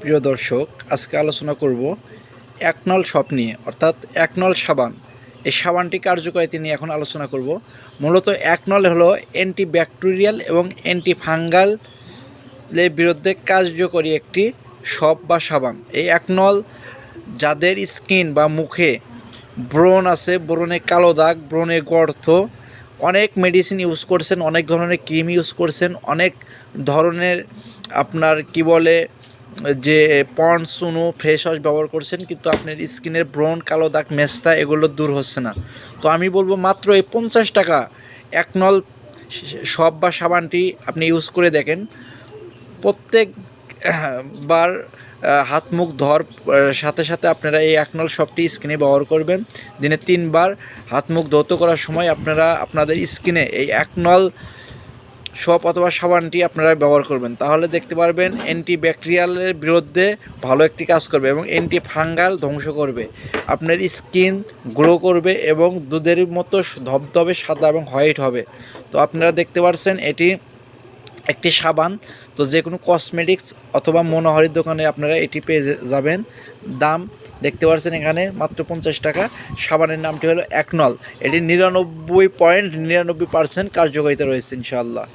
প্রিয় দর্শক, আজকে আলোচনা করব একনল শপ নিয়ে, অর্থাৎ একনল সাবান। এই সাবানটি কার্যকারিতা নিয়ে এখন আলোচনা করব। মূলত একনল হলো অ্যান্টিব্যাকটেরিয়াল এবং অ্যান্টিফাঙ্গালের বিরুদ্ধে কার্যকরী একটি শপ বা সাবান। এই একনল যাদের স্কিন বা মুখে ব্রণ আছে, ব্রণে কালো দাগ, ব্রণে গর্ত, অনেক মেডিসিন ইউজ করছেন, অনেক ধরনের ক্রিম ইউজ করছেন, অনেক ধরনের আপনার কি বলে যে পন্ডস সুনো ফ্রেশ ওয়াশ ব্যবহার করছেন, কিন্তু আপনার স্কিনের ব্রণ, কালো দাগ, মেস্তা এগুলো দূর হচ্ছে না। তো আমি বলবো মাত্র এই 50 টাকা একনল সব বা সাবানটি আপনি ইউজ করে দেখেন। প্রত্যেক বার হাত মুখ ধোয়ার সাথে সাথে আপনারা এই একনল সবটি স্কিনে ব্যবহার করবেন। দিনে 3 বার হাত মুখ ধৌত করার সময় আপনারা আপনাদের স্কিনে এই একনল সব অথবা সাবানটি আপনারা ব্যবহার করবেন, তাহলে দেখতে পারবেন অ্যান্টিব্যাকটেরিয়ালের বিরুদ্ধে ভালো একটি কাজ করবে এবং অ্যান্টি ফাঙ্গাল ধ্বংস করবে। আপনার স্কিন গ্লো করবে এবং দুধের মতো ধবধবে সাদা এবং হোয়াইট হবে। তো আপনারা দেখতে পাচ্ছেন এটি একটি সাবান। তো যে কোনো কসমেটিক্স অথবা মনোহারির দোকানে আপনারা এটি পেয়ে যাবেন। দাম দেখতে পাচ্ছেন এখানে মাত্র 50 টাকা। সাবানের নামটি হলো একনল। এটি 99.99% কার্যকারিতা রয়েছে ইনশাআল্লাহ।